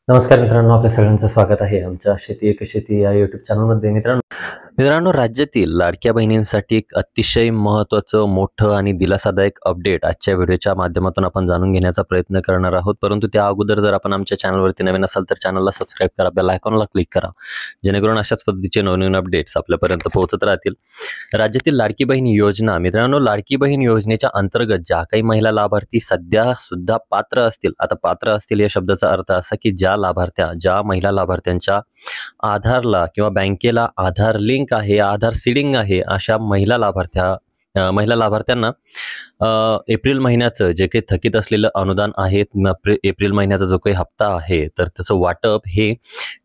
नमस्कार मित्रांनो, आपल्या सगळ्यांचं स्वागत आहे आमच्या शेती एक शेती या यूट्यूब चॅनलमध्ये. मित्रांनो, राज्यातील लाडक्या बहिणींसाठी एक अतिशय महत्त्वाचं, मोठं आणि दिलासादायक अपडेट आजच्या व्हिडिओच्या माध्यमातून आपण जाणून घेण्याचा प्रयत्न करणार आहोत. परंतु त्या अगोदर जर आपण आमच्या चॅनलवरती नवीन असाल तर चॅनलला सबस्क्राईब करा, बेल आयकॉनला क्लिक करा, जेणेकरून अशाच पद्धतीचे नवनवीन अपडेट्स आपल्यापर्यंत पोहोचत राहतील. राज्यातील लाडकी बहीण योजना. मित्रांनो, लाडकी बहीण योजनेच्या अंतर्गत ज्या काही महिला लाभार्थी सध्या सुद्धा पात्र असतील, आता पात्र असतील या शब्दाचा अर्थ असा की ज्या महिला लाभार्थ्यांच्या आधारला किंवा बँकेला आधार लिंक आहे, आधार सीडिंग आहे, अशा महिला लाभार्थ्यांना एप्रिल महिन्याचं जे काही थकीत असलेलं अनुदान आहे, एप्रिल महिन्याचा जो काही हप्ता आहे, तर त्याचं वाटप हे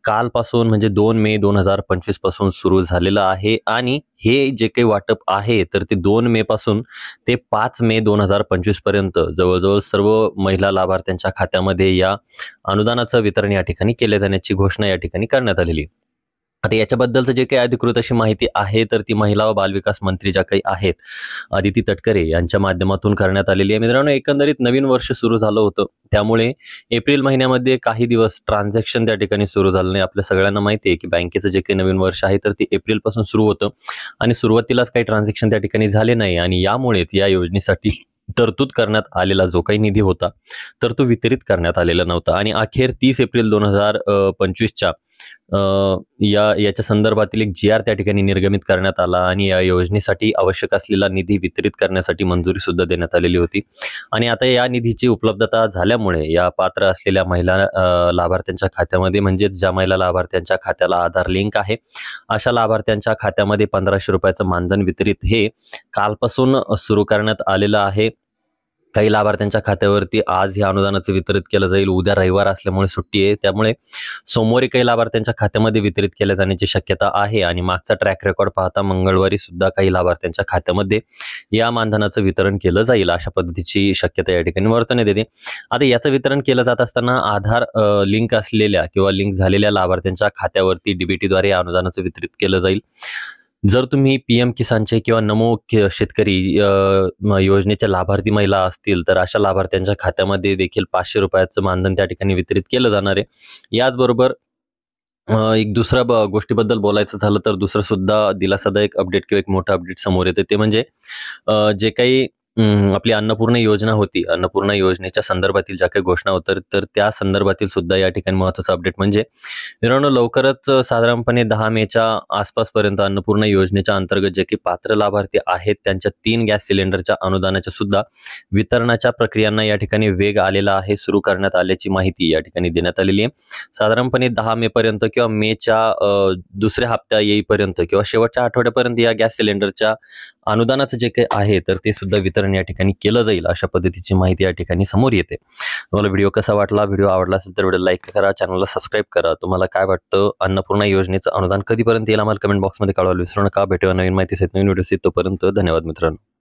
कालपासून म्हणजे 2 मे 2025 पासून सुरू झालेलं आहे. आणि हे जे काही वाटप आहे तर ते 2 मे पासून ते 5 मे 2025 पर्यंत जवळजवळ सर्व महिला लाभार्थ्यांच्या खात्यामध्ये या अनुदानाचं वितरण या ठिकाणी केले जाण्याची घोषणा या ठिकाणी करण्यात आलेली आहे. आता याच्याबद्दलचं जे काही अधिकृत अशी माहिती आहे तर ती महिला व बालविकास मंत्री ज्या काही आहेत, अदिती तटकरे यांच्या माध्यमातून करण्यात आलेली आहे. मित्रांनो, एकंदरीत नवीन वर्ष सुरू झालं होतं, त्यामुळे एप्रिल महिन्यामध्ये काही दिवस ट्रान्झॅक्शन त्या ठिकाणी सुरू झालं नाही. आपल्या सगळ्यांना माहिती आहे की बँकेचं जे काही नवीन वर्ष आहे तर ते एप्रिलपासून सुरू होतं आणि सुरुवातीलाच काही ट्रान्झॅक्शन त्या ठिकाणी झाले नाही आणि यामुळेच या योजनेसाठी तरतूद करण्यात आलेला जो काही निधी होता तर तो वितरित करण्यात आलेला नव्हता. आणि अखेर 30 एप्रिल 2025च्या याच्या संदर्भातील एक GR त्या ठिकाणी निर्गमित करण्यात आला आणि या योजनेसाठी आवश्यक असलेला निधी वितरित करण्यासाठी मंजुरी सुद्धा देण्यात आलेली होती. आणि आता या निधीची उपलब्धता झाल्यामुळे या पात्र असलेल्या महिला लाभार्थ्यांच्या खात्यामध्ये, म्हणजेच ज्या महिला लाभार्थ्यांच्या खात्याला आधार लिंक आहे, अशा लाभार्थ्यांच्या खात्यामध्ये 1500 रुपयाचं मानधन वितरित हे कालपासून सुरू करण्यात आलेलं आहे. काही लाभार्थ्यांच्या खात्यावरती आज हे अनुदानाचं वितरित केलं जाईल. उद्या रविवार असल्यामुळे सुट्टी आहे, त्यामुळे सोमवारी काही लाभार्थ्यांच्या खात्यामध्ये वितरित केल्या जाण्याची शक्यता आहे. आणि मागचा ट्रॅक रेकॉर्ड पाहता मंगळवारी सुद्धा काही लाभार्थ्यांच्या खात्यामध्ये या मानधनाचं वितरण केलं जाईल, अशा पद्धतीची शक्यता या ठिकाणी वर्तवण्यात येते. आता याचं वितरण केलं जात असताना आधार लिंक असलेल्या किंवा लिंक झालेल्या लाभार्थ्यांच्या खात्यावरती DBTद्वारे या अनुदानाचं वितरित केलं जाईल. जर तुम्ही PM किसानचे किंवा नमो शेतकरी योजनेच्या लाभार्थी महिला असतील तर अशा लाभार्थ्यांच्या खात्यामध्ये देखील 500 रुपयाचं मानधन त्या ठिकाणी वितरित केलं जाणार आहे. याचबरोबर एक दुसऱ्या गोष्टीबद्दल बोलायचं झालं तर दुसरं सुद्धा दिलासादायक अपडेट किंवा एक मोठं अपडेट समोर येते, ते म्हणजे जे काही आपली अन्नपूर्णा योजना होती, अन्नपूर्णा योजनेच्या संदर्भातील ज्या काही घोषणा होत्या तर त्या संदर्भातील सुद्धा या ठिकाणी महत्त्वाचं अपडेट म्हणजे मित्रांनो, लवकरच साधारणपणे 10 मेच्या आसपासपर्यंत अन्नपूर्णा योजनेच्या अंतर्गत जे काही पात्र लाभार्थी आहेत त्यांच्या 3 गॅस सिलेंडरच्या अनुदानाच्या सुद्धा वितरणाच्या प्रक्रियांना या ठिकाणी वेग आलेला आहे, सुरू करण्यात आल्याची माहिती या ठिकाणी देण्यात आलेली आहे. साधारणपणे 10 मे पर्यंत किंवा मेच्या दुसऱ्या हप्त्या येईपर्यंत किंवा शेवटच्या आठवड्यापर्यंत या गॅस सिलेंडरच्या अनुदानाचं जे काही आहे तर ते सुद्धा वितरण या ठिकाणी केलं जाईल, अशा पद्धतीची माहिती या ठिकाणी समोर येते. तुम्हाला व्हिडिओ कसा वाटला? व्हिडिओ आवडला असेल तर व्हिडिओ लाईक करा, चॅनलला सबस्क्राईब करा. तुम्हाला काय वाटतं, अन्नपूर्णा योजनेचं अनुदान कधीपर्यंत येईल आम्हाला कमेंट बॉक्समध्ये कळवायला विसरू नका. भेटूया नवीन माहितीसहित, नवीन व्हिडिओ. तोपर्यंत धन्यवाद मित्रांनो.